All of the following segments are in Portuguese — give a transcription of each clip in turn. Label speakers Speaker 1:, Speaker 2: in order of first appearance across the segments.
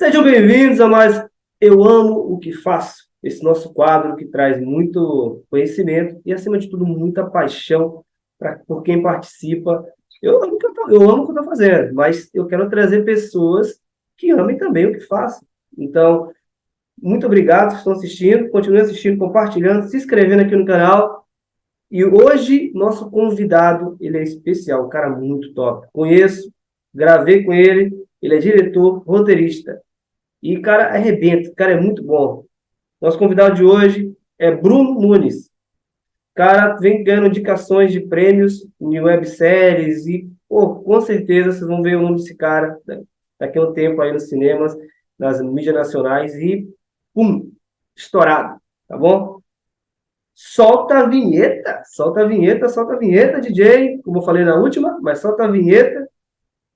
Speaker 1: Sejam bem-vindos a mais Eu Amo o que Faço, esse nosso quadro que traz muito conhecimento e, acima de tudo, muita paixão por quem participa. Eu amo o que eu estou fazendo, mas eu quero trazer pessoas que amem também o que faço. Então, muito obrigado por estão assistindo, continuem assistindo, compartilhando, se inscrevendo aqui no canal. E hoje, nosso convidado, ele é especial, um cara muito top. Conheço, gravei com ele é diretor, roteirista. E, cara, arrebenta, o cara é muito bom. Nosso convidado de hoje é Bruno Nunes. O cara vem ganhando indicações de prêmios em webséries e, pô, com certeza vocês vão ver o nome desse cara, né, daqui a um tempo aí nos cinemas, nas mídias nacionais e, pum, estourado, tá bom? Solta a vinheta, solta a vinheta, solta a vinheta, DJ, como eu falei na última, mas solta a vinheta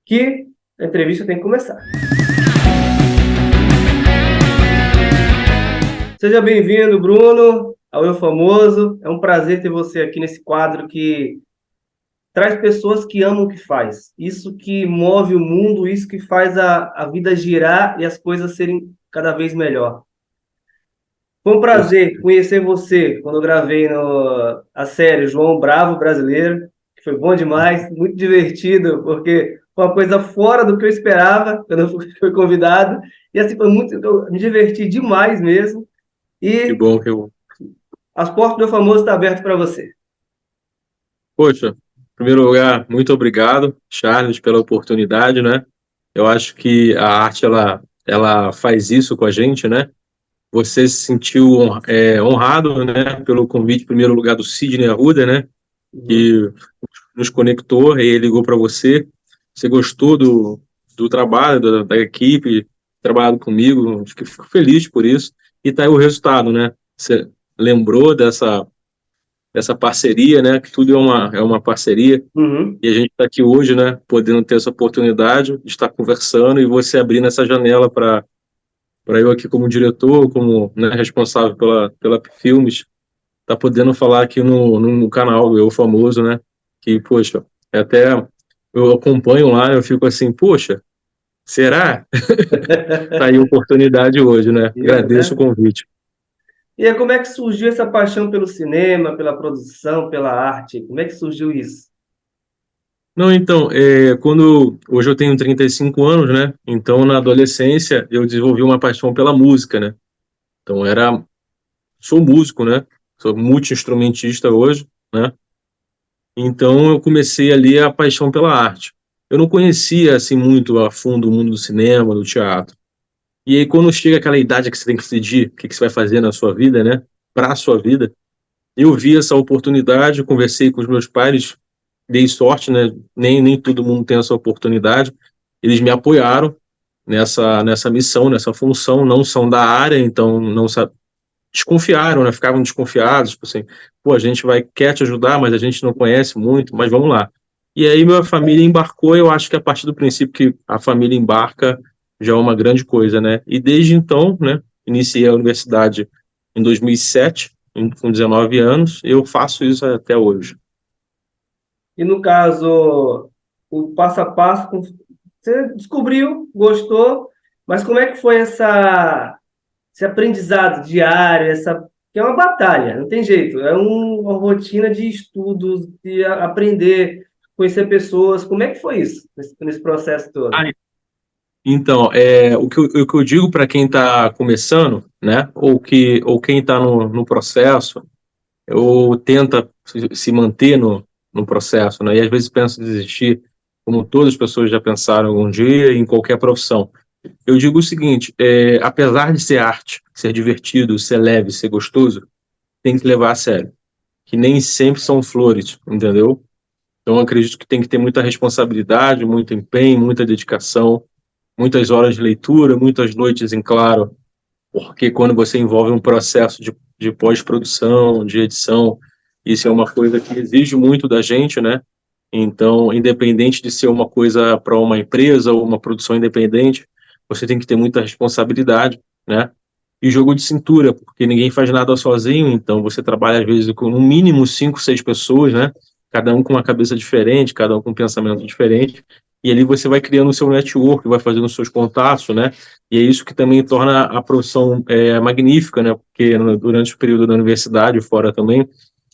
Speaker 1: que a entrevista tem que começar. Seja bem-vindo, Bruno, ao Eu Famoso. É um prazer ter você aqui nesse quadro que traz pessoas que amam o que faz. Isso que move o mundo, isso que faz a vida girar e as coisas serem cada vez melhor. Foi um prazer conhecer você quando eu gravei a série João Bravo Brasileiro, que foi bom demais, muito divertido, porque foi uma coisa fora do que eu esperava quando eu fui convidado. E assim, eu me diverti demais mesmo.
Speaker 2: Que
Speaker 1: E
Speaker 2: bom que eu.
Speaker 1: as portas do famoso estão abertas para você.
Speaker 2: Poxa, em primeiro lugar, muito obrigado, Charles, pela oportunidade, né? Eu acho que a arte ela faz isso com a gente, né? Você se sentiu honrado, né, pelo convite, em primeiro lugar, do Sidney Arruda, né?
Speaker 1: Uhum.
Speaker 2: Que nos conectou e ele ligou para você. Você gostou do trabalho, da equipe, trabalhado comigo, fico feliz por isso. E tá aí o resultado, né? Você lembrou dessa parceria, né? Que tudo é uma parceria.
Speaker 1: Uhum.
Speaker 2: E a gente está aqui hoje, né? Podendo ter essa oportunidade de estar conversando e você abrindo essa janela para eu aqui como diretor, como, né, responsável pela Filmes, tá podendo falar aqui no canal do Eu Famoso, né? Que, poxa, até eu acompanho lá, eu fico assim, poxa, será? Tá aí a oportunidade hoje, né?
Speaker 1: Isso,
Speaker 2: Agradeço o
Speaker 1: né?
Speaker 2: convite.
Speaker 1: E aí, como é que surgiu essa paixão pelo cinema, pela produção, pela arte? Como é que surgiu isso?
Speaker 2: Não, então, hoje eu tenho 35 anos, né? Então, na adolescência, eu desenvolvi uma paixão pela música, né? Então, sou músico, né? Sou multi-instrumentista hoje, né? Então, eu comecei ali a paixão pela arte. Eu não conhecia, assim, muito a fundo o mundo do cinema, do teatro. E aí, quando chega aquela idade que você tem que decidir o que você vai fazer na sua vida, né? Para a sua vida, eu vi essa oportunidade, conversei com os meus pais, dei sorte, né? Nem todo mundo tem essa oportunidade. Eles me apoiaram nessa missão, nessa função, não são da área, então não desconfiaram, né? Ficavam desconfiados, tipo assim, pô, a gente quer te ajudar, mas a gente não conhece muito, mas vamos lá. E aí minha família embarcou, eu acho que a partir do princípio que a família embarca já é uma grande coisa, né? E desde então, né, iniciei a universidade em 2007, com 19 anos, eu faço isso até hoje.
Speaker 1: E no caso, o passo a passo, você descobriu, gostou, mas como é que foi esse aprendizado diário, que é uma batalha, não tem jeito, uma rotina de estudos, de aprender, conhecer pessoas. Como é que foi isso, nesse processo todo?
Speaker 2: Então, o que eu digo para quem está começando, né, ou quem está no processo, ou tenta se manter no processo, né, e às vezes pensa em desistir, como todas as pessoas já pensaram algum dia, em qualquer profissão. Eu digo o seguinte, apesar de ser arte, ser divertido, ser leve, ser gostoso, tem que levar a sério, que nem sempre são flores, entendeu? Então, eu acredito que tem que ter muita responsabilidade, muito empenho, muita dedicação, muitas horas de leitura, muitas noites em claro, porque quando você envolve um processo de pós-produção, de edição, isso é uma coisa que exige muito da gente, né? Então, independente de ser uma coisa para uma empresa ou uma produção independente, você tem que ter muita responsabilidade, né? E jogo de cintura, porque ninguém faz nada sozinho, então você trabalha às vezes com no mínimo 5, 6 pessoas, né? Cada um com uma cabeça diferente, cada um com um pensamento diferente, e ali você vai criando o seu network, vai fazendo os seus contatos, né? E é isso que também torna a profissão magnífica, né? Porque durante o período da universidade, fora também,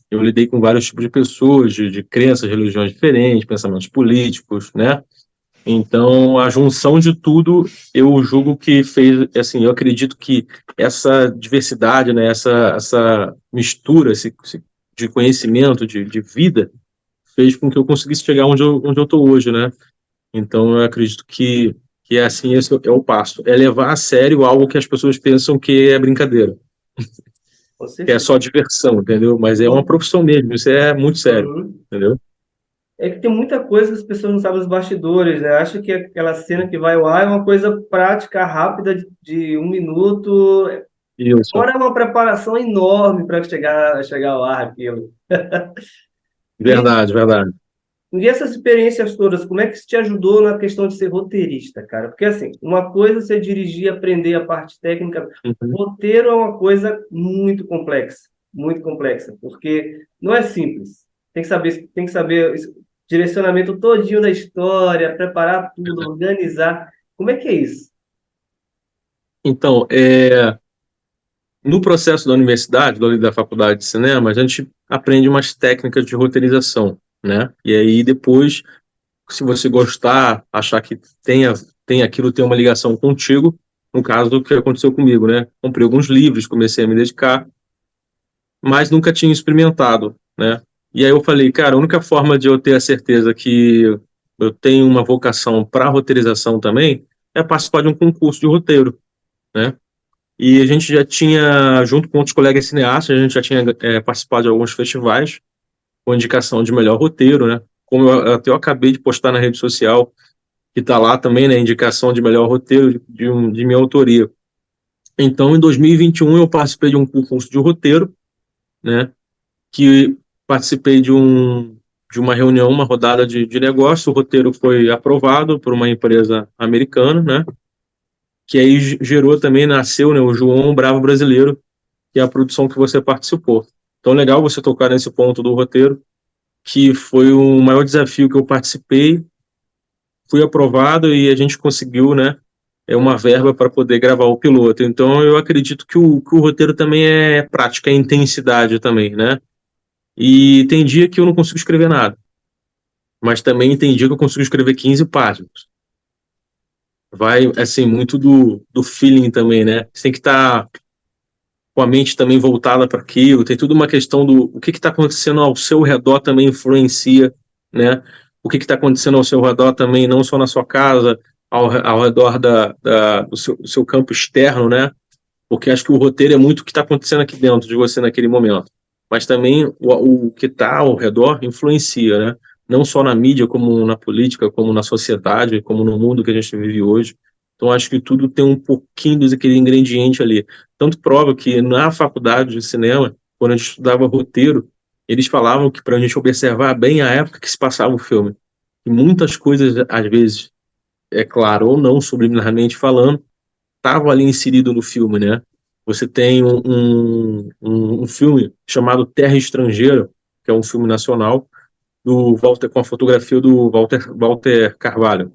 Speaker 2: eu lidei com vários tipos de pessoas, de crenças, religiões diferentes, pensamentos políticos, né? Então, a junção de tudo, eu julgo que fez, assim, eu acredito que essa diversidade, né, essa mistura de conhecimento, de vida, fez com que eu conseguisse chegar onde eu estou hoje, né? Então, eu acredito que é assim, esse é o passo. É levar a sério algo que as pessoas pensam que é brincadeira,
Speaker 1: Com
Speaker 2: que é
Speaker 1: certeza.
Speaker 2: só diversão, entendeu? Mas é uma profissão mesmo, isso é muito sério,
Speaker 1: Uhum.
Speaker 2: entendeu?
Speaker 1: É que tem muita coisa que as pessoas não sabem os bastidores, né? Acha que aquela cena que vai ao ar é uma coisa prática, rápida, de 1 minuto.
Speaker 2: Isso,
Speaker 1: Agora é uma preparação enorme para chegar ao ar aquilo. E,
Speaker 2: verdade, verdade.
Speaker 1: e essas experiências todas, como é que isso te ajudou na questão de ser roteirista, cara? Porque, assim, uma coisa é você dirigir, aprender a parte técnica.
Speaker 2: Uhum.
Speaker 1: Roteiro é uma coisa muito complexa, porque não é simples. Tem que saber direcionamento todinho da história, preparar tudo, organizar. Como é que é isso?
Speaker 2: Então, no processo da universidade, da faculdade de cinema, a gente aprende umas técnicas de roteirização, né? E aí depois, se você gostar, achar que tem aquilo, tem uma ligação contigo, no caso do que aconteceu comigo, né? Comprei alguns livros, comecei a me dedicar, mas nunca tinha experimentado, né? E aí eu falei, cara, a única forma de eu ter a certeza que eu tenho uma vocação para roteirização também é participar de um concurso de roteiro, né? E a gente já tinha, junto com outros colegas cineastas, a gente já tinha participado de alguns festivais com indicação de melhor roteiro, né? Como até eu acabei de postar na rede social, que está lá também, né? Indicação de melhor roteiro de minha autoria. Então, em 2021, eu participei de um concurso de roteiro, né? Que participei de uma reunião, uma rodada de negócio. O roteiro foi aprovado por uma empresa americana, né? Que aí gerou também, nasceu, né? O João Bravo Brasileiro, que é a produção que você participou. Então, legal você tocar nesse ponto do roteiro, que foi o maior desafio que eu participei, fui aprovado e a gente conseguiu, né, uma verba para poder gravar o piloto. Então, eu acredito que o roteiro também é prática, é intensidade também, né? E tem dia que eu não consigo escrever nada, mas também tem dia que eu consigo escrever 15 páginas. Vai, assim, muito do feeling também, né? Você tem que estar com a mente também voltada para aquilo, tem tudo uma questão do o que está acontecendo ao seu redor também influencia, né? O que está acontecendo ao seu redor também, não só na sua casa, ao redor do seu campo externo, né? Porque acho que o roteiro é muito o que está acontecendo aqui dentro de você naquele momento. Mas também o que está ao redor influencia, né? Não só na mídia, como na política, como na sociedade, como no mundo que a gente vive hoje. Então, acho que tudo tem um pouquinho daquele ingrediente ali. Tanto prova que na faculdade de cinema, quando a gente estudava roteiro, eles falavam que para a gente observar bem a época que se passava o filme. E muitas coisas, às vezes, é claro ou não, subliminarmente falando, estavam ali inserido no filme, né? Você tem um filme chamado Terra Estrangeira, que é um filme nacional, do Walter, com a fotografia do Walter Carvalho.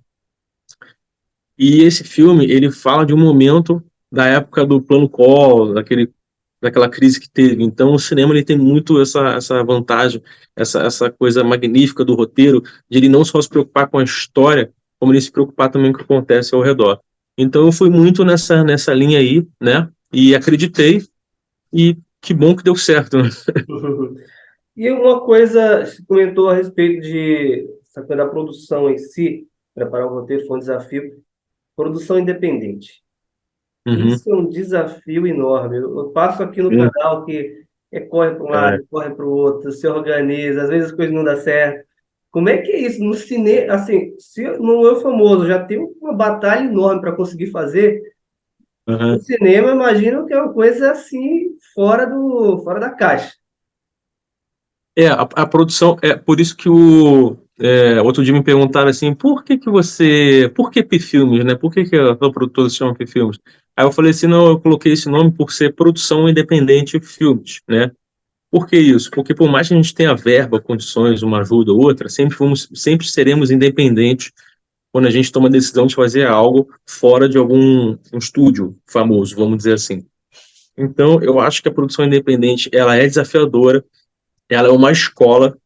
Speaker 2: E esse filme, ele fala de um momento da época do Plano Collor, daquela crise que teve. Então, o cinema ele tem muito essa vantagem, essa coisa magnífica do roteiro, de ele não só se preocupar com a história, como ele se preocupar também com o que acontece ao redor. Então, eu fui muito nessa linha aí, né? E acreditei, e que bom que deu certo, né?
Speaker 1: E uma coisa, você comentou a respeito de essa coisa da produção em si, preparar o roteiro foi um desafio. Produção independente.
Speaker 2: Uhum.
Speaker 1: Isso é um desafio enorme. Eu passo aqui no canal que corre para um
Speaker 2: É,
Speaker 1: lado, corre para o outro, se organiza, às vezes as coisas não dão certo. Como é que é isso? No cinema, assim, se no Eu Famoso já tem uma batalha enorme para conseguir fazer, no
Speaker 2: uhum.
Speaker 1: cinema, imagino que é uma coisa assim, fora da caixa.
Speaker 2: A produção, é por isso que outro dia me perguntaram assim, por que P-Filmes, né? Por que a tua produtora se chama P-Filmes? Aí eu falei assim, não, eu coloquei esse nome por ser produção independente filmes, né? Por que isso? Porque por mais que a gente tenha verba, condições, uma ajuda ou outra, sempre seremos independentes quando a gente toma a decisão de fazer algo fora de algum um estúdio famoso, vamos dizer assim. Então, eu acho que a produção independente, ela é desafiadora, ela é uma escola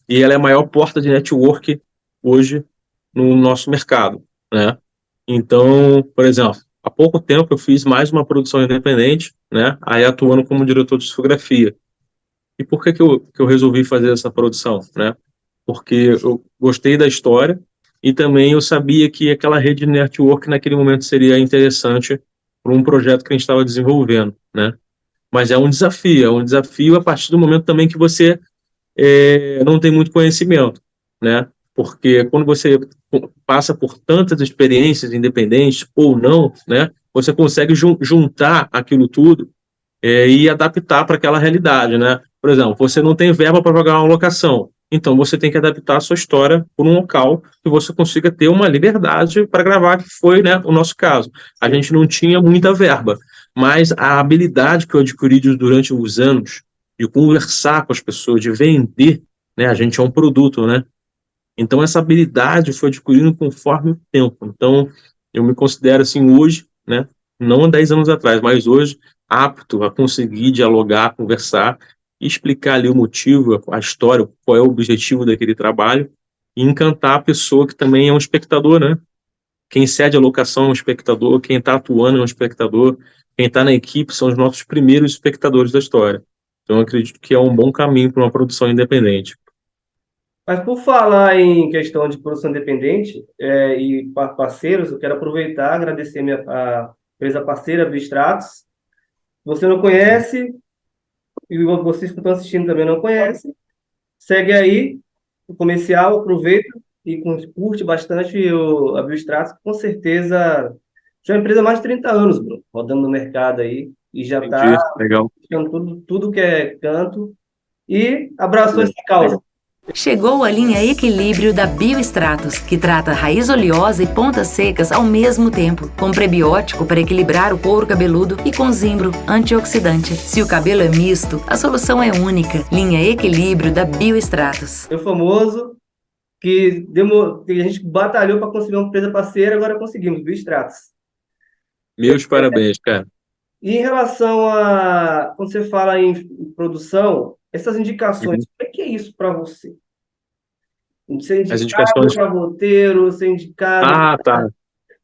Speaker 2: e ela é a maior porta de network hoje no nosso mercado, né? Então, por exemplo, há pouco tempo eu fiz mais uma produção independente, né? Aí atuando como diretor de discografia. E por que que eu resolvi fazer essa produção, né? Porque eu gostei da história e também eu sabia que aquela rede de network naquele momento seria interessante para um projeto que a gente estava desenvolvendo, né? Mas é um desafio a partir do momento também que você não tem muito conhecimento, né? Porque quando você passa por tantas experiências independentes ou não, né? Você consegue juntar aquilo tudo e adaptar para aquela realidade, né? Por exemplo, você não tem verba para pagar uma locação, então você tem que adaptar a sua história por um local que você consiga ter uma liberdade para gravar, que foi, né, o nosso caso. A
Speaker 1: Sim.
Speaker 2: gente não tinha muita verba, mas a habilidade que eu adquiri durante os anos de conversar com as pessoas, de vender, né? A gente é um produto, né? Então essa habilidade foi adquirindo conforme o tempo. Então eu me considero assim hoje, né? Não há 10 anos atrás, mas hoje apto a conseguir dialogar, conversar, explicar ali o motivo, a história, qual é o objetivo daquele trabalho e encantar a pessoa que também é um espectador, né? Quem cede a locação é um espectador, quem está atuando é um espectador, quem está na equipe são os nossos primeiros espectadores da história. Então eu acredito que é um bom caminho para uma produção independente.
Speaker 1: Mas por falar em questão de produção independente e parceiros, eu quero aproveitar e agradecer a empresa parceira Bistratos. Você não conhece, e vocês que estão assistindo também não conhecem, segue aí o comercial, aproveita e curte bastante a Biostratos, com certeza já é uma empresa há mais de 30 anos, Bruno, rodando no mercado aí, e já está
Speaker 2: Entendi, legal.
Speaker 1: tudo que é canto, e abraçou essa causa.
Speaker 3: Chegou a linha Equilíbrio da Biostratos, que trata raiz oleosa e pontas secas ao mesmo tempo, com prebiótico para equilibrar o couro cabeludo e com zimbro, antioxidante. Se o cabelo é misto, a solução é única. Linha Equilíbrio da Biostratos.
Speaker 1: O famoso que a gente batalhou para conseguir uma empresa parceira, agora conseguimos, Biostratos.
Speaker 2: Meus parabéns, cara.
Speaker 1: E em relação a, quando você fala em produção, essas indicações,
Speaker 2: Uhum.
Speaker 1: como é que é isso para você? Ser
Speaker 2: As
Speaker 1: indicado
Speaker 2: indicações.
Speaker 1: para roteiro, ser indicado
Speaker 2: Ah, tá.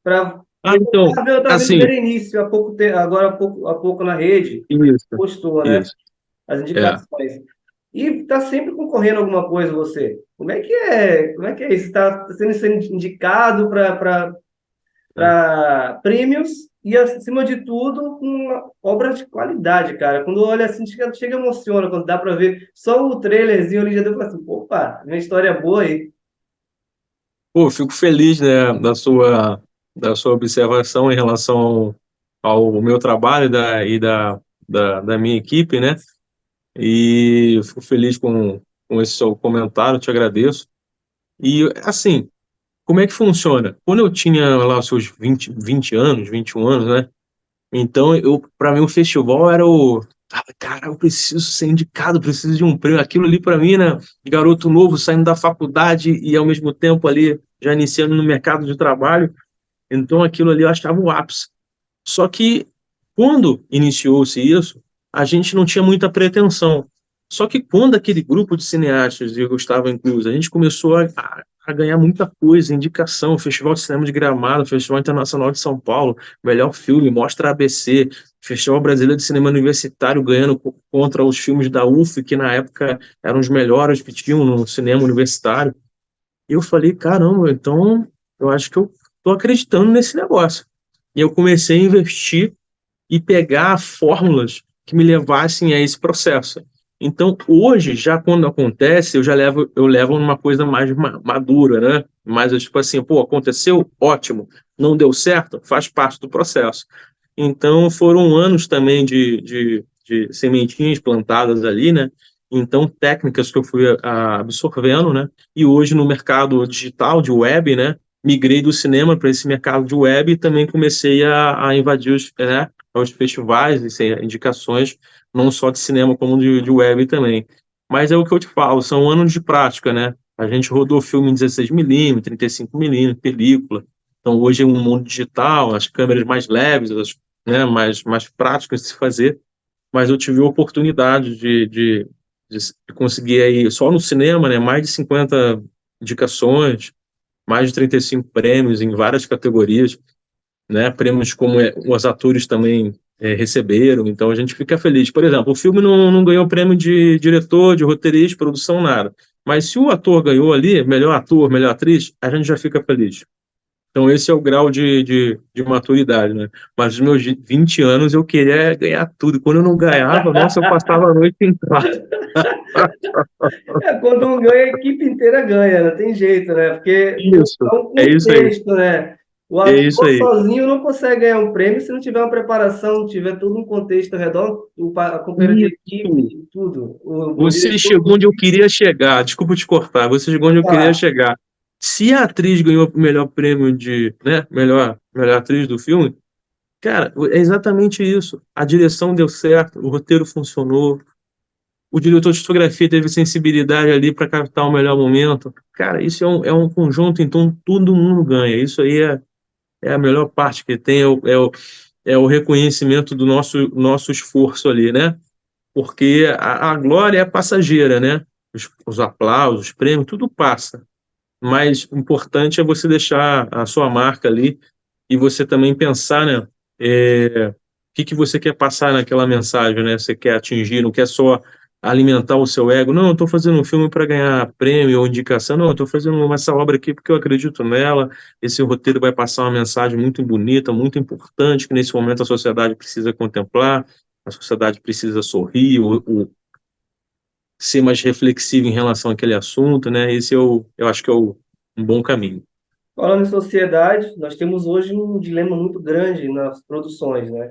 Speaker 1: para.
Speaker 2: Ah, então,
Speaker 1: Eu estava vendo
Speaker 2: assim,
Speaker 1: Berenice há pouco tempo, agora há pouco na rede,
Speaker 2: isso,
Speaker 1: postou, né?
Speaker 2: isso.
Speaker 1: As
Speaker 2: É.
Speaker 1: indicações. E está sempre concorrendo a alguma coisa você. Como é que é? Como é que é isso? Está sendo indicado
Speaker 2: É.
Speaker 1: para prêmios e, acima de tudo, com obras de qualidade, cara. Quando olha assim, chega emociona, quando dá para ver só o trailerzinho ali, já deu para assim, opa, minha história é boa aí.
Speaker 2: Pô, fico feliz, né, da sua observação em relação ao meu trabalho e da minha equipe, né? E eu fico feliz com esse seu comentário, te agradeço. E, assim, como é que funciona? Quando eu tinha lá os seus 20 anos, 21 anos, né? Então, para mim, o festival era cara, eu preciso ser indicado, preciso de um prêmio. Aquilo ali, para mim, né? Garoto novo, saindo da faculdade e, ao mesmo tempo, ali, já iniciando no mercado de trabalho. Então, aquilo ali eu achava o ápice. Só que, quando iniciou-se isso, a gente não tinha muita pretensão. Só que quando aquele grupo de cineastas, e eu estava incluso, a gente começou a ganhar muita coisa, indicação, Festival de Cinema de Gramado, Festival Internacional de São Paulo, melhor filme, Mostra ABC, Festival Brasileiro de Cinema Universitário ganhando contra os filmes da UF, que na época eram os melhores que tinham no cinema universitário. E eu falei, caramba, então eu acho que eu estou acreditando nesse negócio. E eu comecei a investir e pegar fórmulas que me levassem a esse processo. Então, hoje, já quando acontece, eu levo numa coisa mais madura, né? Mais tipo assim, pô, aconteceu, ótimo. Não deu certo, faz parte do processo. Então, foram anos também de sementinhas plantadas ali, né? Então, técnicas que eu fui absorvendo, né? E hoje, no mercado digital, de web, né? Migrei do cinema para esse mercado de web e também comecei a invadir os festivais e indicações, não só de cinema, como de web também. Mas é o que eu te falo, são anos de prática, né? A gente rodou filme em 16mm, 35mm, película. Então, hoje é um mundo digital, as câmeras mais leves, né, mais práticas de se fazer. Mas eu tive a oportunidade de conseguir aí, só no cinema, né, mais de 50 indicações, mais de 35 prêmios em várias categorias, né, prêmios como os atores também receberam, então a gente fica feliz. Por exemplo, o filme não ganhou prêmio de diretor, de roteirista, produção, nada. Mas se o ator ganhou ali, melhor ator, melhor atriz, a gente já fica feliz. Então esse é o grau de maturidade, né? Mas nos meus 20 anos eu queria ganhar tudo. Quando eu não ganhava, nossa, eu passava a noite em claro.
Speaker 1: Quando um ganha, a equipe inteira ganha, não tem jeito, né? Porque
Speaker 2: Isso,
Speaker 1: é um
Speaker 2: é isso aí,
Speaker 1: contexto, né? O
Speaker 2: é isso
Speaker 1: ator
Speaker 2: aí.
Speaker 1: sozinho não consegue ganhar um prêmio se não tiver uma preparação, não tiver todo um contexto ao redor, a companheira de
Speaker 2: Isso.
Speaker 1: equipe, tudo. O
Speaker 2: Você
Speaker 1: diretor.
Speaker 2: chegou onde eu queria chegar. Desculpa te cortar. Você chegou onde eu queria
Speaker 1: Ah,
Speaker 2: chegar. Se a atriz ganhou o melhor prêmio de, né, melhor atriz do filme, cara, é exatamente isso. A direção deu certo, o roteiro funcionou, o diretor de fotografia teve sensibilidade ali para captar o melhor momento. Cara, isso é um conjunto, então todo mundo ganha. Isso aí é a melhor parte que tem, é o reconhecimento do nosso esforço ali, né? Porque a glória é passageira, né? Os aplausos, os prêmios, tudo passa. Mas o importante é você deixar a sua marca ali e você também pensar, né? O que você quer passar naquela mensagem, né? Você quer atingir, não quer só alimentar o seu ego. Não, eu estou fazendo um filme para ganhar prêmio ou indicação. Não, eu estou fazendo essa obra aqui porque eu acredito nela. Esse roteiro vai passar uma mensagem muito bonita, muito importante, que nesse momento a sociedade precisa contemplar, a sociedade precisa sorrir, ser mais reflexivo em relação àquele assunto, né? Esse eu acho que é um bom caminho.
Speaker 1: falando em sociedade, nós temos hoje um dilema muito grande nas produções, né?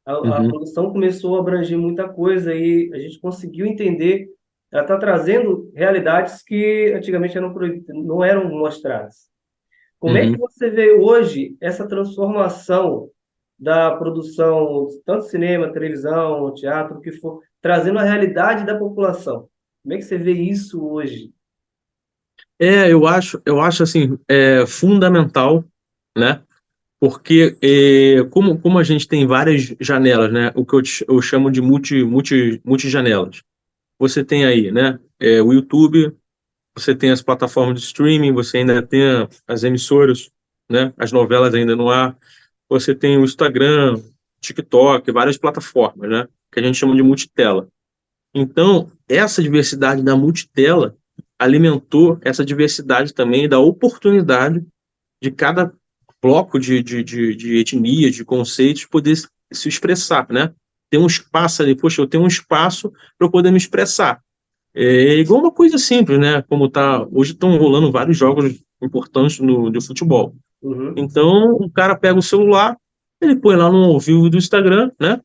Speaker 1: A
Speaker 2: Uhum,
Speaker 1: produção começou a abranger muita coisa e a gente conseguiu entender, ela está trazendo realidades que antigamente não eram mostradas. Como é que
Speaker 2: uhum.
Speaker 1: você vê hoje essa transformação da produção, tanto cinema, televisão, teatro, o que for, trazendo a realidade da população? Como é que você vê isso hoje?
Speaker 2: Eu acho assim, fundamental, né? Porque como a gente tem várias janelas, né? O que eu chamo de multijanelas. Você tem aí, né? O YouTube, você tem as plataformas de streaming, você ainda tem as emissoras, né? As novelas ainda no ar. Você tem o Instagram, TikTok, várias plataformas, né? Que a gente chama de multitela. Então, essa diversidade da multitela alimentou essa diversidade também da oportunidade de cada bloco de etnia, de conceitos, poder se expressar, né? Ter um espaço ali, poxa, eu tenho um espaço para eu poder me expressar. É igual uma coisa simples, né? Como tá, hoje estão rolando vários jogos importantes de futebol.
Speaker 1: Uhum.
Speaker 2: Então, o cara pega o celular, ele põe lá no ao vivo do Instagram, né?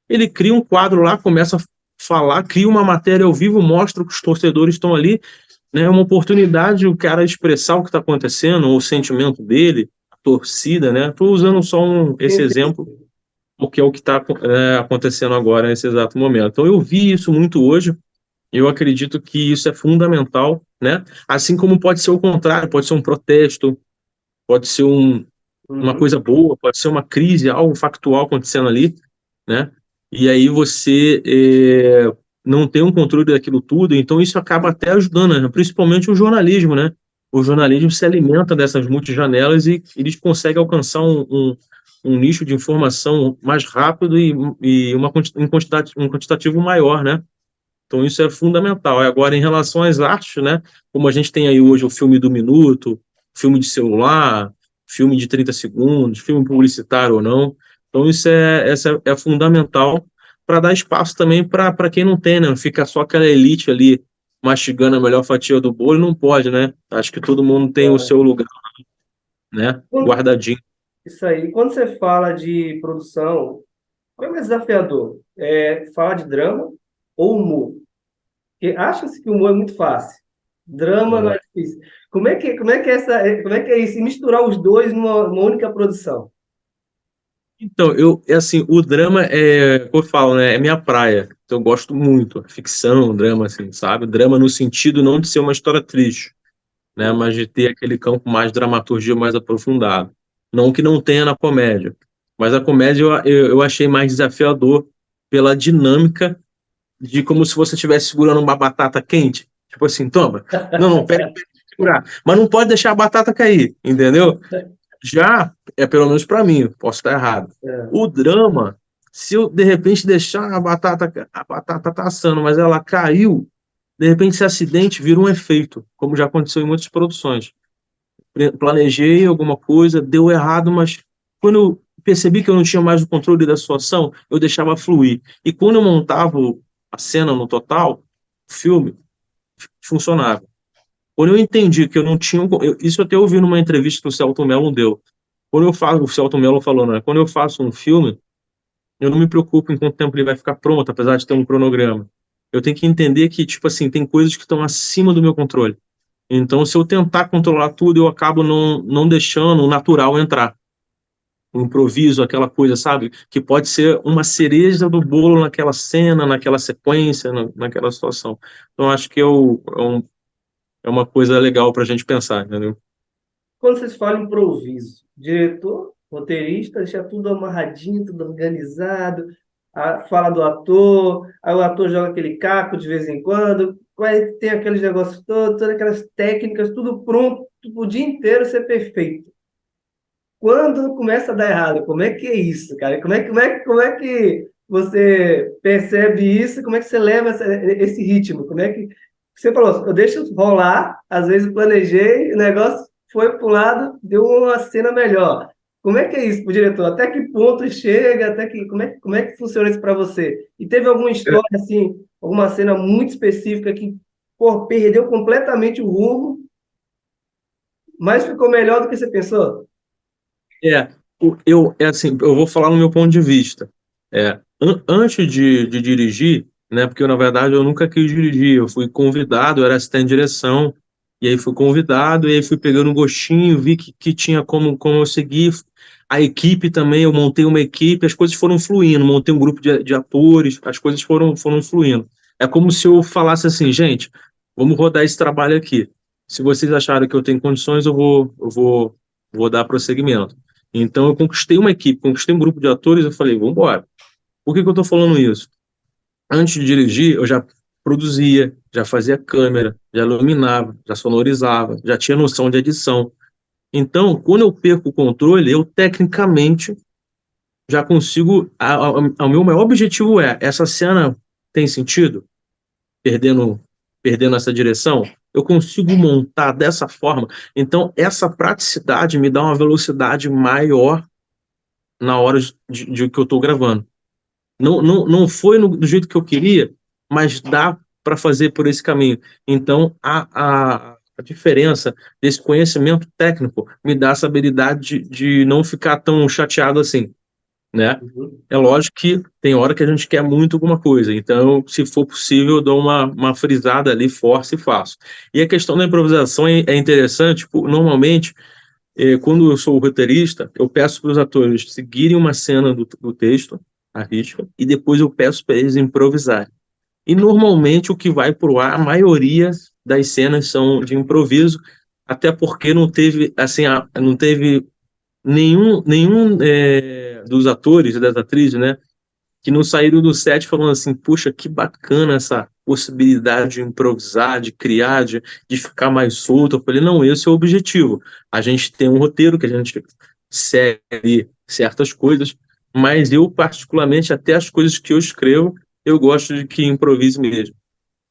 Speaker 2: Ele cria um quadro lá, começa a falar, cria uma matéria ao vivo, mostra que os torcedores estão ali, né? É uma oportunidade o cara expressar o que está acontecendo, o sentimento dele, a torcida, né? Estou usando só esse
Speaker 1: Sim, sim,
Speaker 2: exemplo,
Speaker 1: sim.
Speaker 2: porque é o que está acontecendo agora, nesse exato momento. Então, eu vi isso muito hoje, eu acredito que isso é fundamental, né? Assim como pode ser o contrário, pode ser um protesto, pode ser uma
Speaker 1: Uhum.
Speaker 2: coisa boa, pode ser uma crise, algo factual acontecendo ali, né? E aí você não tem um controle daquilo tudo, então isso acaba até ajudando, né? Principalmente o jornalismo, né? O jornalismo se alimenta dessas multijanelas e eles conseguem alcançar um nicho de informação mais rápido e um quantitativo maior, né? Então isso é fundamental. Agora, em relação às artes, né? Como a gente tem aí hoje o filme do minuto, filme de celular, filme de 30 segundos, filme publicitário ou não. Então essa é fundamental para dar espaço também para quem não tem, né? Fica só aquela elite ali mastigando a melhor fatia do bolo, não pode, né? Acho que todo mundo tem o
Speaker 1: É.
Speaker 2: seu lugar, né? Guardadinho.
Speaker 1: Isso aí. Quando você fala de produção, qual é mais desafiador? Falar de drama ou humor? Porque acha-se que o humor é muito fácil. Drama não é difícil. Como é que é isso? E misturar os dois numa única produção.
Speaker 2: Então, assim, o drama como eu falo, né, é minha praia. Então, eu gosto muito. Ficção, drama, assim, sabe? Drama no sentido não de ser uma história triste, né? Mas de ter aquele campo mais de dramaturgia mais aprofundado. Não que não tenha na comédia, mas a comédia eu achei mais desafiador pela dinâmica de como se você estivesse segurando uma batata quente. Tipo assim, toma. Não, não, pera, segurar. Mas não pode deixar a batata cair, entendeu? Já é pelo menos para mim, posso estar errado.
Speaker 1: É.
Speaker 2: O drama, se eu de repente deixar a batata tá assando, mas ela caiu, de repente esse acidente vira um efeito, como já aconteceu em muitas produções. Planejei alguma coisa, deu errado, mas quando eu percebi que eu não tinha mais o controle da situação, eu deixava fluir. E quando eu montava a cena no total, o filme funcionava. Quando eu entendi que eu não tinha, isso eu até ouvi numa entrevista que o Selton Mello deu. Quando eu faço, o Selton Mello falou, né? Quando eu faço um filme, eu não me preocupo em quanto tempo ele vai ficar pronto, apesar de ter um cronograma. Eu tenho que entender que, tipo assim, tem coisas que estão acima do meu controle. Então, se eu tentar controlar tudo, eu acabo não deixando o natural entrar. O improviso, aquela coisa, sabe? Que pode ser uma cereja do bolo naquela cena, naquela sequência, naquela situação. Então, acho que é uma coisa legal para a gente pensar, entendeu?
Speaker 1: Quando vocês falam improviso, diretor, roteirista, deixa tudo amarradinho, tudo organizado, fala do ator, aí o ator joga aquele caco de vez em quando, tem aqueles negócios todos, todas aquelas técnicas, tudo pronto, o dia inteiro ser perfeito. Quando começa a dar errado, como é que é isso, cara? Como é que você percebe isso? Como é que você leva esse ritmo? Como é que você falou? Eu deixo rolar, às vezes planejei, o negócio foi para o lado, deu uma cena melhor. Como é que é isso, pro diretor? Até que ponto chega? Como é que funciona isso para você? E teve alguma história assim, alguma cena muito específica que, pô, perdeu completamente o rumo, mas ficou melhor do que você pensou?
Speaker 2: É, é assim, eu vou falar no meu ponto de vista. Antes de dirigir, né, porque na verdade eu nunca quis dirigir, eu fui convidado, eu era assistente de direção, e aí fui convidado, e aí fui pegando um gostinho, vi que tinha como eu seguir. A equipe também, eu montei uma equipe, as coisas foram fluindo, montei um grupo de atores, as coisas foram fluindo. É como se eu falasse assim, gente, vamos rodar esse trabalho aqui. Se vocês acharem que eu tenho condições, vou dar prosseguimento. Então, eu conquistei uma equipe, conquistei um grupo de atores, eu falei, vamos embora. Por que eu estou falando isso? Antes de dirigir, eu já produzia, já fazia câmera, já iluminava, já sonorizava, já tinha noção de edição. Então, quando eu perco o controle, eu tecnicamente já consigo. O meu maior objetivo é: essa cena tem sentido? Perdendo, perdendo essa direção? Eu consigo montar dessa forma. Então, essa praticidade me dá uma velocidade maior na hora de que eu estou gravando. Não foi do jeito que eu queria, mas dá para fazer por esse caminho. Então, a diferença desse conhecimento técnico me dá essa habilidade de não ficar tão chateado assim, né?
Speaker 1: Uhum.
Speaker 2: É lógico que tem hora que a gente quer muito alguma coisa, então, se for possível, eu dou uma frisada ali, forço e faço. E a questão da improvisação é interessante, tipo, normalmente, quando eu sou o roteirista, eu peço para os atores seguirem uma cena do texto, a risca, e depois eu peço para eles improvisarem. E normalmente o que vai para o ar, a maioria das cenas são de improviso, até porque não teve, assim, não teve nenhum dos atores e das atrizes, né, que não saíram do set falando assim, puxa, que bacana essa possibilidade de improvisar, de criar, de ficar mais solto. Eu falei, não, esse é o objetivo. A gente tem um roteiro que a gente segue certas coisas, mas eu, particularmente, até as coisas que eu escrevo, eu gosto de que improvise mesmo.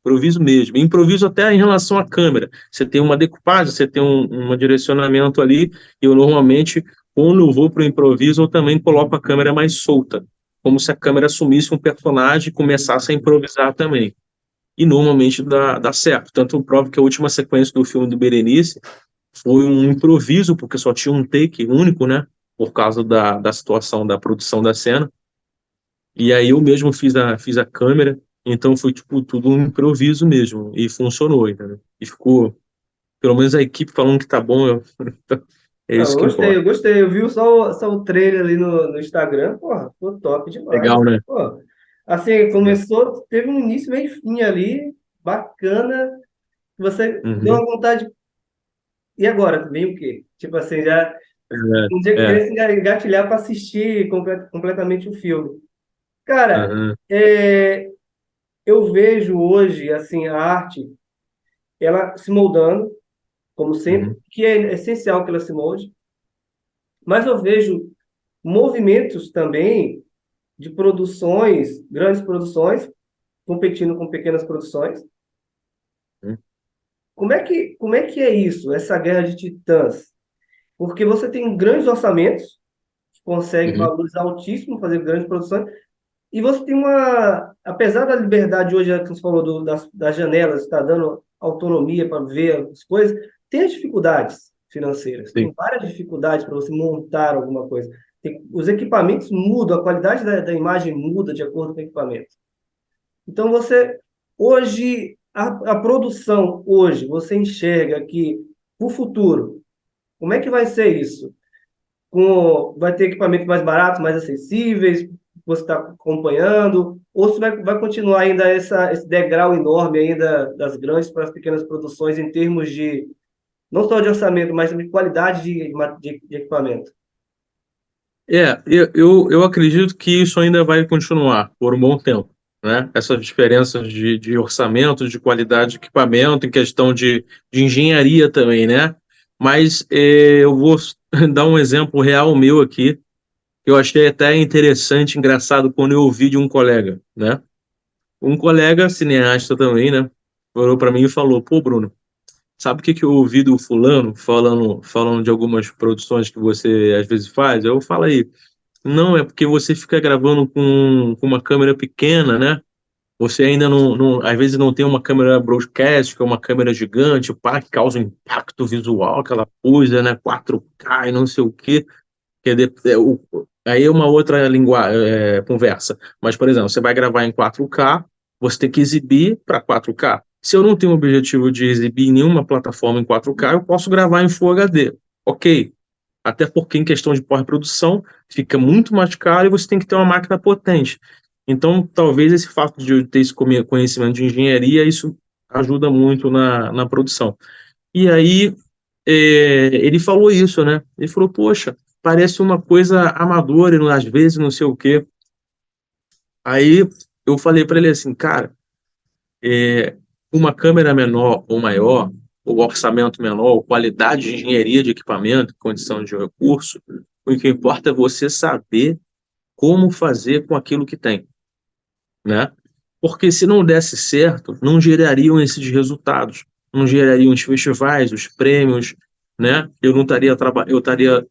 Speaker 2: Improviso mesmo. Improviso até em relação à câmera. Você tem uma decupagem, você tem um direcionamento ali. Eu normalmente, quando eu vou para o improviso, eu também coloco a câmera mais solta, como se a câmera assumisse um personagem e começasse a improvisar também. E normalmente dá certo. Tanto eu provo que a última sequência do filme do Berenice foi um improviso, porque só tinha um take único, né? Por causa da situação da produção da cena. E aí eu mesmo fiz a câmera, então foi tipo tudo um improviso mesmo, e funcionou, entendeu? E ficou, pelo menos a equipe falando que tá bom, é
Speaker 1: Ah,
Speaker 2: isso
Speaker 1: eu
Speaker 2: que
Speaker 1: gostei,
Speaker 2: importa.
Speaker 1: eu gostei. Eu vi só o trailer ali no Instagram, porra, ficou top demais.
Speaker 2: Legal, né?
Speaker 1: Pô, assim,
Speaker 2: É.
Speaker 1: começou, teve um início meio fim ali, bacana. Você deu
Speaker 2: Uhum.
Speaker 1: uma vontade. E agora, vem o quê? Tipo assim, já um dia que eu
Speaker 2: É,
Speaker 1: queria se engatilhar para assistir completamente o filme. Cara,
Speaker 2: aham,
Speaker 1: eu vejo hoje, assim, a arte, ela se moldando, como sempre,
Speaker 2: uhum,
Speaker 1: que é essencial que ela se molde, mas eu vejo movimentos também de produções, grandes produções, competindo com pequenas produções.
Speaker 2: uhum,
Speaker 1: Como é que é isso, essa guerra de titãs? Porque você tem grandes orçamentos, que consegue
Speaker 2: uhum,
Speaker 1: valores altíssimos, fazer grandes produções, e você tem uma, apesar da liberdade hoje, que você falou das janelas, está dando autonomia para ver as coisas, tem as dificuldades financeiras,
Speaker 2: sim.
Speaker 1: tem várias dificuldades para você montar alguma coisa. Os equipamentos mudam, a qualidade da imagem muda de acordo com o equipamento. Então, hoje, a produção, hoje, você enxerga que, o futuro, como é que vai ser isso? Vai ter equipamentos mais baratos, mais acessíveis, você está acompanhando, ou se vai continuar ainda esse degrau enorme ainda das grandes para as pequenas produções em termos de, não só de orçamento, mas de qualidade de equipamento?
Speaker 2: Eu acredito que isso ainda vai continuar por um bom tempo, né? Essas diferenças de orçamento, de qualidade de equipamento, em questão de engenharia também, né? Mas eu vou dar um exemplo real meu aqui, que eu achei até interessante, engraçado, quando eu ouvi de um colega, né? Um colega cineasta também, né? Falou para mim e falou: pô, Bruno, sabe o que que eu ouvi do fulano falando de algumas produções que você às vezes faz? Eu falo aí. Não, é porque você fica gravando com uma câmera pequena, né? Você ainda às vezes não tem uma câmera broadcast, que é uma câmera gigante, pá, que causa um impacto visual, aquela coisa, né? 4K e não sei o quê. Aí é uma outra conversa. Mas, por exemplo, você vai gravar em 4K, você tem que exibir para 4K. Se eu não tenho o objetivo de exibir em nenhuma plataforma em 4K, eu posso gravar em Full HD. Ok. Até porque, em questão de pós-produção, fica muito mais caro e você tem que ter uma máquina potente. Então, talvez esse fato de eu ter esse conhecimento de engenharia, isso ajuda muito na produção. E aí, ele falou isso, né? Ele falou, poxa, parece uma coisa amadora, às vezes, não sei o quê. Aí, eu falei para ele assim, cara, uma câmera menor ou maior, ou orçamento menor, ou qualidade de engenharia de equipamento, condição de recurso, o que importa é você saber como fazer com aquilo que tem, né? Porque se não desse certo, não gerariam esses resultados, não gerariam os festivais, os prêmios, né? Eu não estaria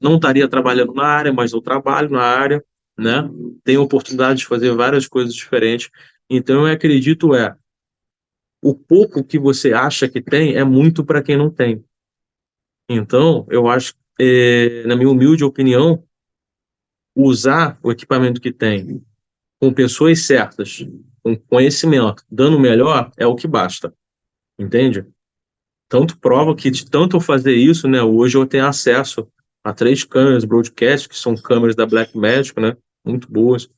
Speaker 2: não estaria trabalhando na área, mas eu trabalho na área, né? Tenho oportunidade de fazer várias coisas diferentes. Então eu acredito o pouco que você acha que tem é muito para quem não tem. Então, eu acho, na minha humilde opinião, usar o equipamento que tem com pessoas certas, com conhecimento, dando o melhor, é o que basta, entende? Tanto prova que de tanto eu fazer isso, né, hoje eu tenho acesso a 3 câmeras broadcast, que são câmeras da Blackmagic, né, muito boas,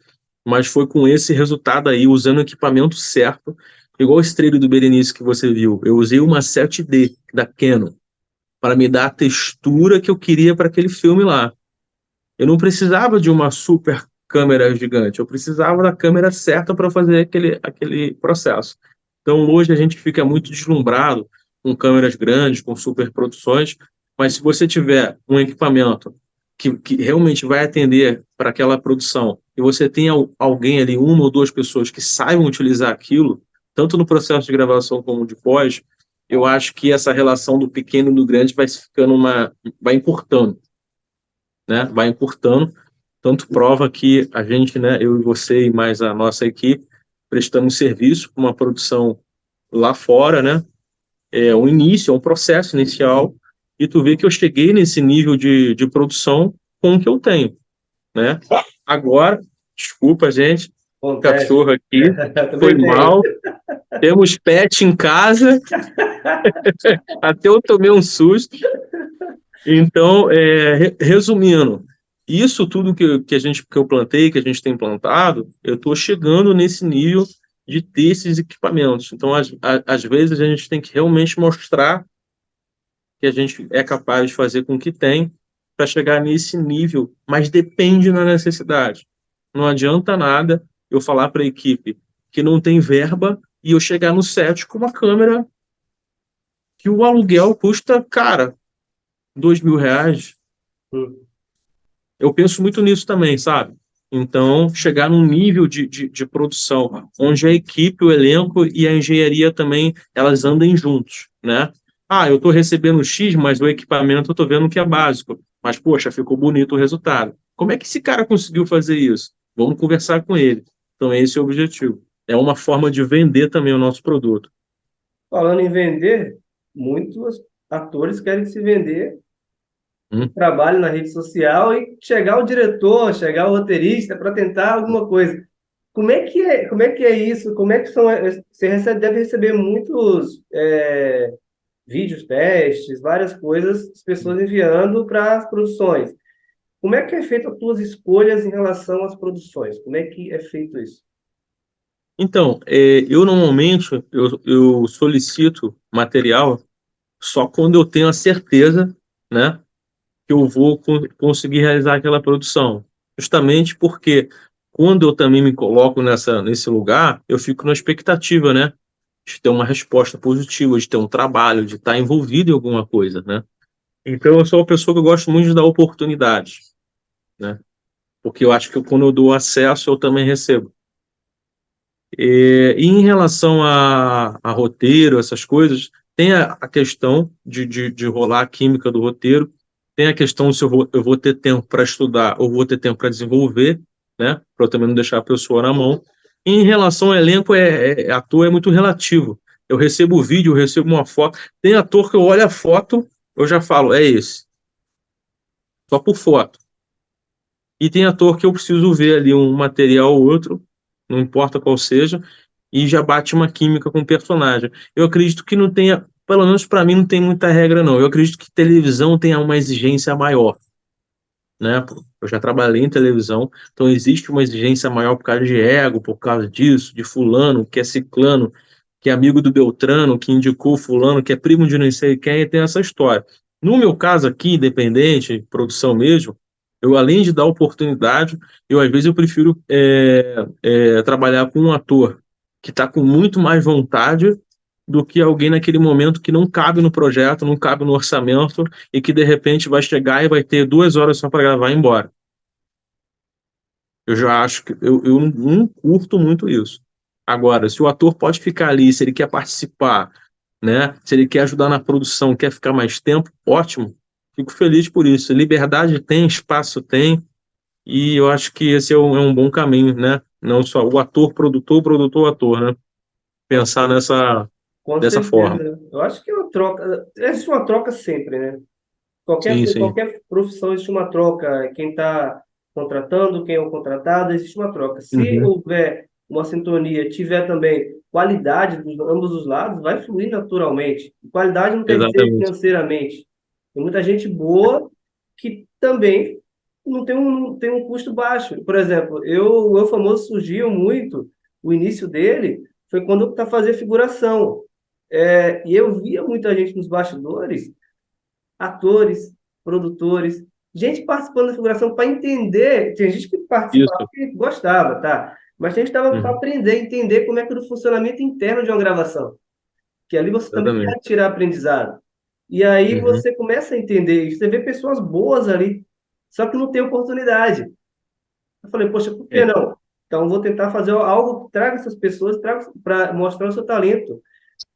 Speaker 2: mas foi com esse resultado aí, usando o equipamento certo, igual esse trailer do Berenice que você viu, eu usei uma 7D da Canon, para me dar a textura que eu queria para aquele filme lá. Eu não precisava de uma super câmera gigante, eu precisava da câmera certa para fazer aquele processo. Então hoje a gente fica muito deslumbrado com câmeras grandes, com super produções, mas se você tiver um equipamento que realmente vai atender para aquela produção e você tem alguém ali, uma ou duas pessoas que saibam utilizar aquilo, tanto no processo de gravação como de pós, eu acho que essa relação do pequeno e do grande vai ficando vai encurtando, né? Vai encurtando, tanto prova que a gente, né, eu e você e mais a nossa equipe, prestamos serviço para uma produção lá fora, né? É um início, é um processo inicial, e tu vê que eu cheguei nesse nível de produção com o que eu tenho, né? Agora, desculpa, gente,
Speaker 1: Acontece.
Speaker 2: cachorro aqui, foi
Speaker 1: Também tem.
Speaker 2: mal, temos pet em casa, até eu tomei um susto. Então, resumindo, isso tudo que eu plantei, que a gente tem plantado, eu estou chegando nesse nível de ter esses equipamentos. Então, às vezes, a gente tem que realmente mostrar que a gente é capaz de fazer com o que tem para chegar nesse nível, mas depende da necessidade. Não adianta nada eu falar para a equipe que não tem verba e eu chegar no set com uma câmera que o aluguel custa, cara, R$ 2.000.
Speaker 1: Hum.
Speaker 2: Eu penso muito nisso também, sabe? Então, chegar num nível de produção onde a equipe, o elenco e a engenharia também, elas andem juntos, né? Ah, eu estou recebendo X, mas o equipamento eu estou vendo que é básico. Mas, poxa, ficou bonito o resultado. Como é que esse cara conseguiu fazer isso? Vamos conversar com ele. Então, esse é o objetivo. É uma forma de vender também o nosso produto.
Speaker 1: Falando em vender, muitos atores querem se vender o
Speaker 2: Hum?
Speaker 1: trabalho na rede social e chegar o diretor, chegar o roteirista para tentar alguma coisa. Como é que é isso? Como é que são? Você deve receber muitos vídeos, testes, várias coisas, as pessoas enviando para as produções. Como é que é feito as tuas escolhas em relação às produções? Como é que é feito isso?
Speaker 2: Então, eu normalmente eu solicito material só quando eu tenho a certeza, né, que eu vou conseguir realizar aquela produção. Justamente porque quando eu também me coloco nesse lugar, eu fico na expectativa, né, de ter uma resposta positiva, de ter um trabalho, de estar envolvido em alguma coisa, né. Então eu sou uma pessoa que eu gosto muito de dar oportunidade, né, porque eu acho que quando eu dou acesso, eu também recebo. E em relação a roteiro, essas coisas, tem a questão de rolar a química do roteiro, tem a questão se eu vou ter tempo para estudar ou vou ter tempo para desenvolver, né? Para eu também não deixar a pessoa na mão. E em relação ao elenco, ator é muito relativo. Eu recebo o vídeo, eu recebo uma foto. Tem ator que eu olho a foto, eu já falo, é esse. Só por foto. E tem ator que eu preciso ver ali um material ou outro, não importa qual seja, e já bate uma química com o personagem. Eu acredito que não tenha, pelo menos para mim, não tem muita regra, não. Eu acredito que televisão tenha uma exigência maior, né? Eu já trabalhei em televisão, então existe uma exigência maior por causa de ego, por causa disso, de fulano, que é ciclano, que é amigo do Beltrano, que indicou fulano, que é primo de não sei quem, e tem essa história. No meu caso aqui, independente, produção mesmo, eu além de dar oportunidade, eu às vezes eu prefiro trabalhar com um ator que está com muito mais vontade do que alguém naquele momento que não cabe no projeto, não cabe no orçamento e que de repente vai chegar e vai ter 2 horas só para gravar e ir embora. Eu já acho que eu não curto muito isso. Agora, se o ator pode ficar ali, se ele quer participar, né? Se ele quer ajudar na produção, quer ficar mais tempo, ótimo. Fico feliz por isso. Liberdade tem, espaço tem, e eu acho que esse é um bom caminho, né? Não só o ator, produtor, produtor, ator, né? Pensar
Speaker 1: Com
Speaker 2: dessa forma.
Speaker 1: certeza. Eu acho que é uma troca, existe uma troca sempre, né? Qualquer,
Speaker 2: Sim, sim.
Speaker 1: qualquer profissão existe uma troca. Quem está contratando, quem é o contratado, existe uma troca. Se
Speaker 2: Uhum.
Speaker 1: houver uma sintonia, tiver também qualidade dos ambos os lados, vai fluir naturalmente. Qualidade não quer dizer
Speaker 2: Exatamente.
Speaker 1: financeiramente. Tem muita gente boa que também não tem um custo baixo. Por exemplo, o Eu Famoso surgiu muito, o início dele foi quando eu estava fazendo figuração. E eu via muita gente nos bastidores, atores, produtores, gente participando da figuração para entender. Tinha gente que participava
Speaker 2: Isso.
Speaker 1: porque gostava, tá? Mas tem gente que estava para
Speaker 2: Uhum.
Speaker 1: aprender, entender como é que era o funcionamento interno de uma gravação. Que ali você também vai
Speaker 2: Exatamente.
Speaker 1: tirar aprendizado. E aí
Speaker 2: Uhum.
Speaker 1: você começa a entender, e você vê pessoas boas ali, só que não tem oportunidade. Eu falei, poxa, por que
Speaker 2: É.
Speaker 1: não? Então, vou tentar fazer algo que traga essas pessoas para mostrar o seu talento.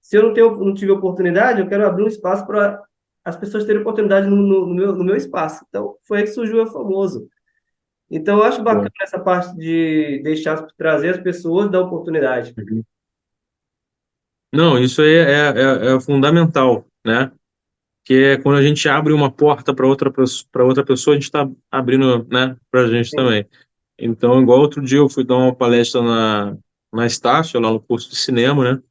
Speaker 1: Se eu não tive oportunidade, eu quero abrir um espaço para as pessoas terem oportunidade no meu espaço. Então, foi aí que surgiu o famoso. Então, eu acho bacana
Speaker 2: Bom.
Speaker 1: essa parte de deixar trazer as pessoas da oportunidade.
Speaker 2: Uhum. Não, isso aí é fundamental, né? Que é quando a gente abre uma porta para outra pessoa, a gente está abrindo, né, para a gente
Speaker 1: Sim.
Speaker 2: também. Então, igual outro dia eu fui dar uma palestra na Estácio, lá no curso de cinema, né?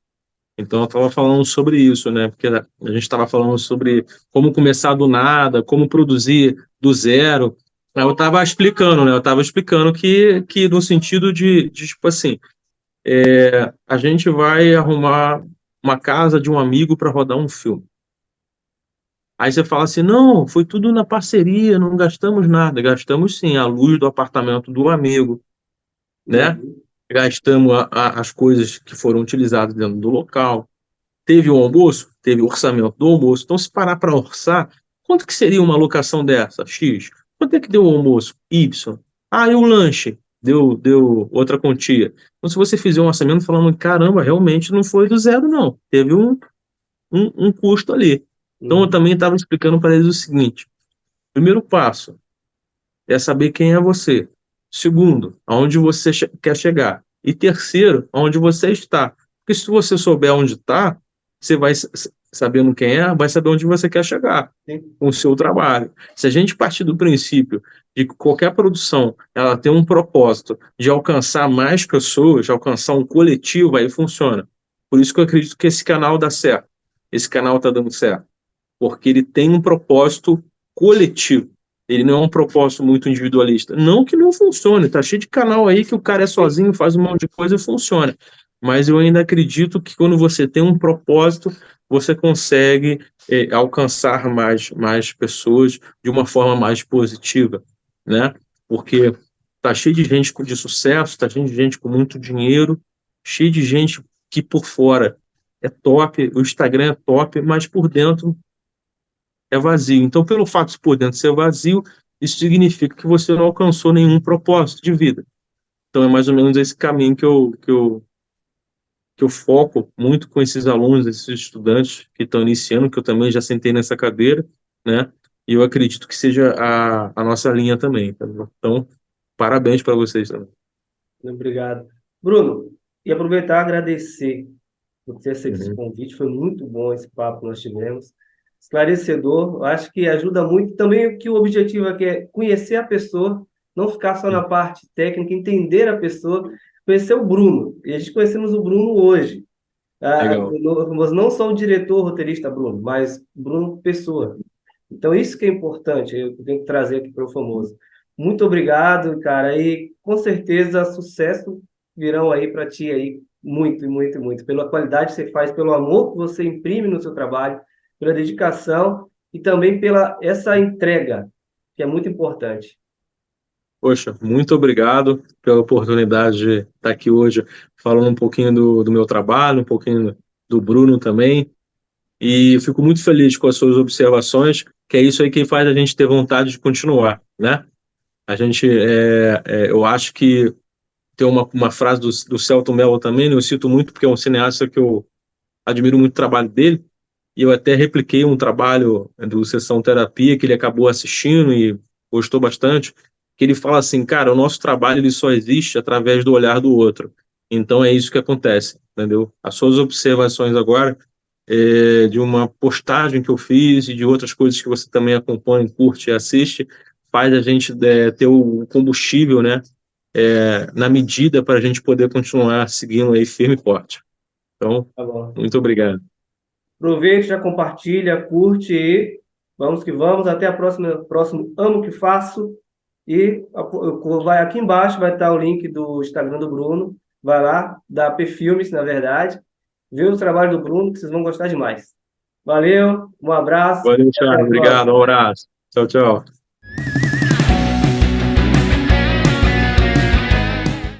Speaker 2: Então eu estava falando sobre isso, né? Porque a gente estava falando sobre como começar do nada, como produzir do zero. Aí eu estava explicando, né? Eu estava explicando que no sentido de tipo assim, a gente vai arrumar uma casa de um amigo para rodar um filme. Aí você fala assim, não, foi tudo na parceria, não gastamos nada. Gastamos sim, a luz do apartamento do amigo, né?
Speaker 1: Uhum.
Speaker 2: Gastamos as coisas que foram utilizadas dentro do local. Teve o almoço? Teve o orçamento do almoço. Então, se parar para orçar, quanto que seria uma alocação dessa? X. Quanto é que deu o almoço? Y. Ah, e o lanche? Deu outra quantia. Então, se você fizer um orçamento falando, caramba, realmente não foi do zero, não. Teve um custo ali. Então, eu
Speaker 1: Uhum.
Speaker 2: também estava explicando para eles o seguinte: primeiro passo é saber quem é você. Segundo, aonde você quer chegar. E terceiro, aonde você está. Porque se você souber onde está, você vai sabendo quem é, vai saber onde você quer chegar
Speaker 1: Sim.
Speaker 2: com o seu trabalho. Se a gente partir do princípio de que qualquer produção ela tem um propósito de alcançar mais pessoas, de alcançar um coletivo, aí funciona. Por isso que eu acredito que esse canal dá certo. Esse canal está dando certo porque ele tem um propósito coletivo. Ele não é um propósito muito individualista. Não que não funcione, tá cheio de canal aí que o cara é sozinho, faz um monte de coisa e funciona. Mas eu ainda acredito que quando você tem um propósito, você consegue alcançar mais pessoas de uma forma mais positiva, né? Porque tá cheio de gente de sucesso, tá cheio de gente com muito dinheiro, cheio de gente que por fora é top, o Instagram é top, mas por dentro é vazio. Então, pelo fato de por dentro ser vazio, isso significa que você não alcançou nenhum propósito de vida. Então, é mais ou menos esse caminho que eu foco muito com esses alunos, esses estudantes que estão iniciando, que eu também já sentei nessa cadeira, né? E eu acredito que seja a nossa linha também. Tá bom? Então, parabéns para vocês também.
Speaker 1: Obrigado. Bruno, e aproveitar e agradecer por ter aceito esse
Speaker 2: Uhum.
Speaker 1: convite. Foi muito bom esse papo que nós tivemos. Esclarecedor. Eu acho que ajuda muito. Também que o objetivo aqui é conhecer a pessoa, não ficar só na
Speaker 2: Sim,
Speaker 1: parte técnica, entender a pessoa, conhecer o Bruno. E a gente conhecemos o Bruno hoje.
Speaker 2: legal.
Speaker 1: Mas não só o diretor roteirista Bruno, mas Bruno pessoa. Então, isso que é importante, eu tenho que trazer aqui para o famoso. Muito obrigado, cara, e com certeza sucesso virão aí para ti aí, muito, muito, muito, pela qualidade que você faz, pelo amor que você imprime no seu trabalho, pela dedicação e também pela essa entrega, que é muito importante.
Speaker 2: Poxa, muito obrigado pela oportunidade de estar aqui hoje falando um pouquinho do meu trabalho, um pouquinho do Bruno também. E fico muito feliz com as suas observações, que é isso aí que faz a gente ter vontade de continuar, né? A gente, eu acho que tem uma frase do Selton Mello também, né? Eu cito muito porque é um cineasta que eu admiro muito o trabalho dele, e eu até repliquei um trabalho do Sessão Terapia que ele acabou assistindo e gostou bastante, que ele fala assim, cara, o nosso trabalho ele só existe através do olhar do outro. Então é isso que acontece, entendeu? As suas observações agora de uma postagem que eu fiz e de outras coisas que você também acompanha, curte e assiste, faz a gente ter o combustível, né, na medida para a gente poder continuar seguindo aí firme e forte. Então,
Speaker 1: Tá bom.
Speaker 2: muito obrigado.
Speaker 1: Aproveite, já compartilha, curte e vamos que vamos. Até a próxima, próximo Amo que Faço. E vai aqui embaixo, vai estar o link do Instagram do Bruno. Vai lá, da P Filmes, na verdade. Vê o trabalho do Bruno, que vocês vão gostar demais. Valeu, um abraço
Speaker 2: Valeu,
Speaker 1: e até
Speaker 2: Thiago.
Speaker 1: a
Speaker 2: Obrigado. Um
Speaker 1: próxima.
Speaker 2: abraço. Tchau, tchau.